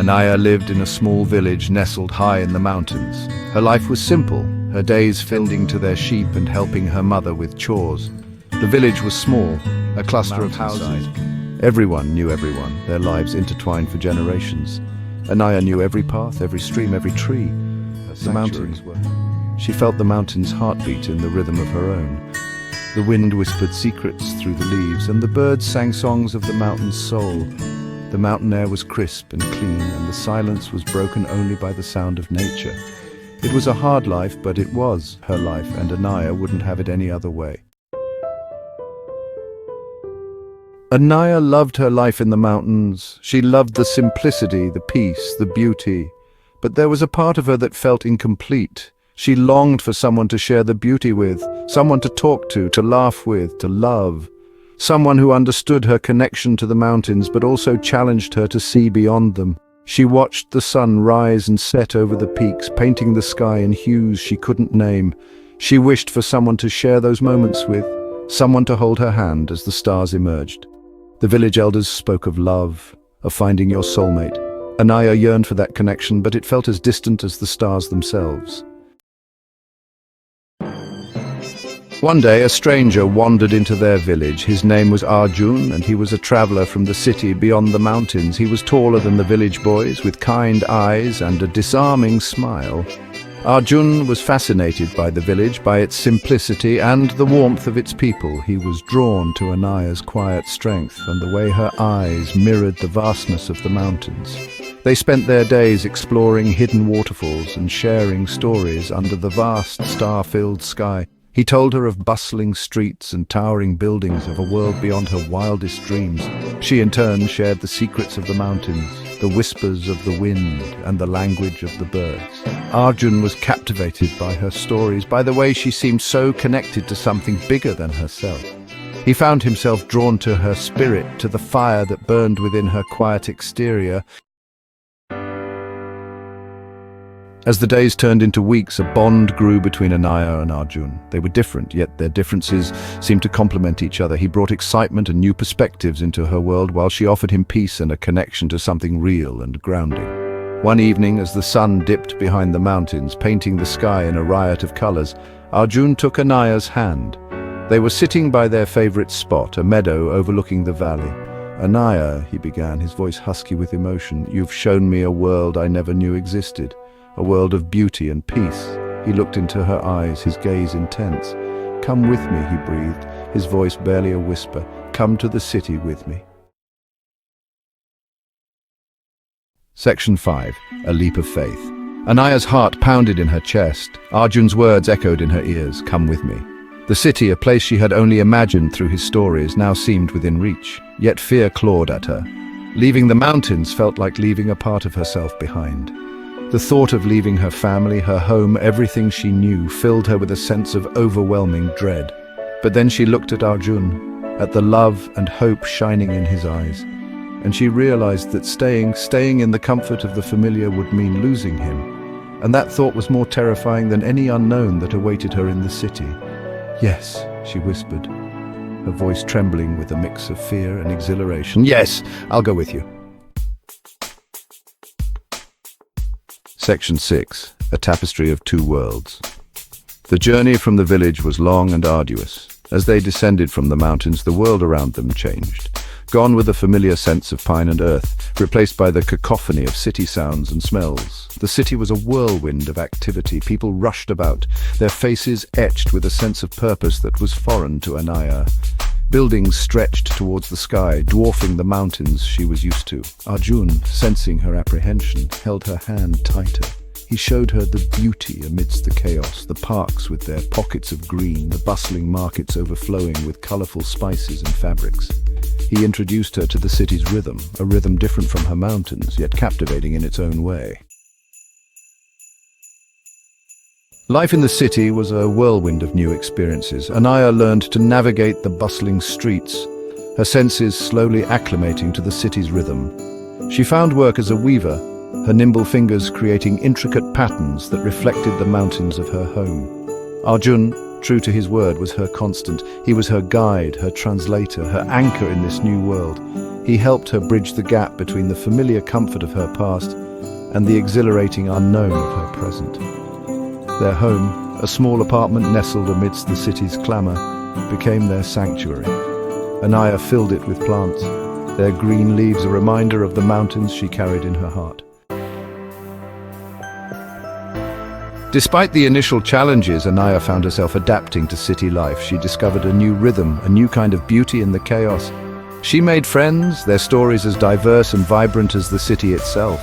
Anaya lived in a small village nestled high in the mountains. Her life was simple, her days fending to their sheep and helping her mother with chores. The village was small, a cluster of houses. Everyone knew everyone, their lives intertwined for generations. Anaya knew every path, every stream, every tree. The mountains were. She felt the mountain's heartbeat in the rhythm of her own. The wind whispered secrets through the leaves, and the birds sang songs of the mountain's soul. The mountain air was crisp and clean, and the silence was broken only by the sound of nature. It was a hard life, but it was her life, and Anaya wouldn't have it any other way. Anaya loved her life in the mountains. She loved the simplicity, the peace, the beauty. But there was a part of her that felt incomplete. She longed for someone to share the beauty with, someone to talk to laugh with, to love. Someone who understood her connection to the mountains but also challenged her to see beyond them. She watched the sun rise and set over the peaks, painting the sky in hues she couldn't name. She wished for someone to share those moments with, someone to hold her hand as the stars emerged. The village elders spoke of love, of finding your soulmate. Anaya yearned for that connection, but it felt as distant as the stars themselves. One day, a stranger wandered into their village. His name was Arjun, and he was a traveler from the city beyond the mountains. He was taller than the village boys, with kind eyes and a disarming smile. Arjun was fascinated by the village, by its simplicity and the warmth of its people. He was drawn to Anaya's quiet strength and the way her eyes mirrored the vastness of the mountains. They spent their days exploring hidden waterfalls and sharing stories under the vast star-filled sky. He told her of bustling streets and towering buildings of a world beyond her wildest dreams. She in turn shared the secrets of the mountains, the whispers of the wind and the language of the birds. Arjun was captivated by her stories, by the way she seemed so connected to something bigger than herself. He found himself drawn to her spirit, to the fire that burned within her quiet exterior. As the days turned into weeks, a bond grew between Anaya and Arjun. They were different, yet their differences seemed to complement each other. He brought excitement and new perspectives into her world, while she offered him peace and a connection to something real and grounding. One evening, as the sun dipped behind the mountains, painting the sky in a riot of colors, Arjun took Anaya's hand. They were sitting by their favorite spot, a meadow overlooking the valley. "Anaya," he began, his voice husky with emotion, "you've shown me a world I never knew existed. A world of beauty and peace." He looked into her eyes, his gaze intense. "Come with me," he breathed, his voice barely a whisper. "Come to the city with me." Section 5. A Leap of Faith. Anaya's heart pounded in her chest. Arjun's words echoed in her ears, "Come with me." The city, a place she had only imagined through his stories, now seemed within reach. Yet fear clawed at her. Leaving the mountains felt like leaving a part of herself behind. The thought of leaving her family, her home, everything she knew, filled her with a sense of overwhelming dread. But then she looked at Arjun, at the love and hope shining in his eyes, and she realized that staying in the comfort of the familiar would mean losing him. And that thought was more terrifying than any unknown that awaited her in the city. "Yes," she whispered, her voice trembling with a mix of fear and exhilaration. "Yes, I'll go with you." Section 6. A Tapestry of Two Worlds. The journey from the village was long and arduous. As they descended from the mountains, the world around them changed. Gone were the familiar scents of pine and earth, replaced by the cacophony of city sounds and smells. The city was a whirlwind of activity. People rushed about, their faces etched with a sense of purpose that was foreign to Anaya. Buildings stretched towards the sky, dwarfing the mountains she was used to. Arjun, sensing her apprehension, held her hand tighter. He showed her the beauty amidst the chaos, the parks with their pockets of green, the bustling markets overflowing with colorful spices and fabrics. He introduced her to the city's rhythm, a rhythm different from her mountains, yet captivating in its own way. Life in the city was a whirlwind of new experiences. Anaya learned to navigate the bustling streets, her senses slowly acclimating to the city's rhythm. She found work as a weaver, her nimble fingers creating intricate patterns that reflected the mountains of her home. Arjun, true to his word, was her constant. He was her guide, her translator, her anchor in this new world. He helped her bridge the gap between the familiar comfort of her past and the exhilarating unknown of her present. Their home, a small apartment nestled amidst the city's clamor, became their sanctuary. Anaya filled it with plants, their green leaves a reminder of the mountains she carried in her heart. Despite the initial challenges, Anaya found herself adapting to city life. She discovered a new rhythm, a new kind of beauty in the chaos. She made friends, their stories as diverse and vibrant as the city itself.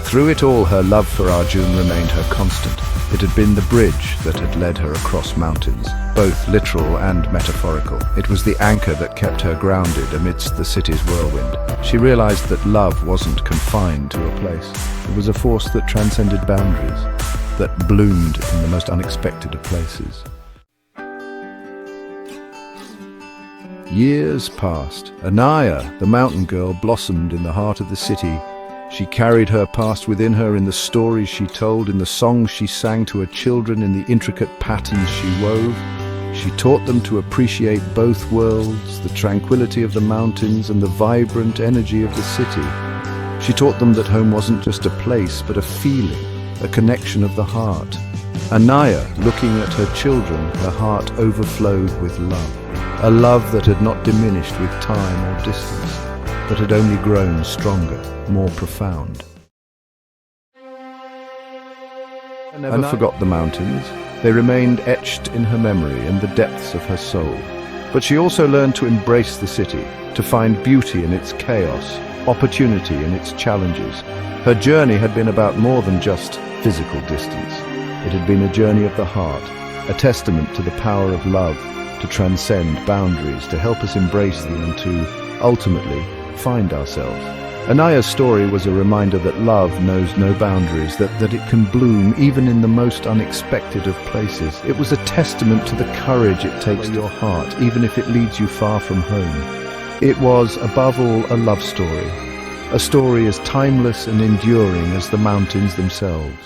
Through it all, her love for Arjun remained her constant. It had been the bridge that had led her across mountains, both literal and metaphorical. It was the anchor that kept her grounded amidst the city's whirlwind. She realized that love wasn't confined to a place. It was a force that transcended boundaries, that bloomed in the most unexpected of places. Years passed. Anaya, the mountain girl, blossomed in the heart of the city. She carried her past within her in the stories she told, in the songs she sang to her children, in the intricate patterns she wove. She taught them to appreciate both worlds, the tranquility of the mountains and the vibrant energy of the city. She taught them that home wasn't just a place, but a feeling, a connection of the heart. Anaya, looking at her children, her heart overflowed with love. A love that had not diminished with time or distance, but had only grown stronger, more profound. I never forgot the mountains. They remained etched in her memory and the depths of her soul. But she also learned to embrace the city, to find beauty in its chaos, opportunity in its challenges. Her journey had been about more than just physical distance. It had been a journey of the heart, a testament to the power of love, to transcend boundaries, to help us embrace them and to, ultimately, find ourselves. Anaya's story was a reminder that love knows no boundaries, that it can bloom even in the most unexpected of places. It was a testament to the courage it takes to your heart, even if it leads you far from home. It was, above all, a love story, a story as timeless and enduring as the mountains themselves.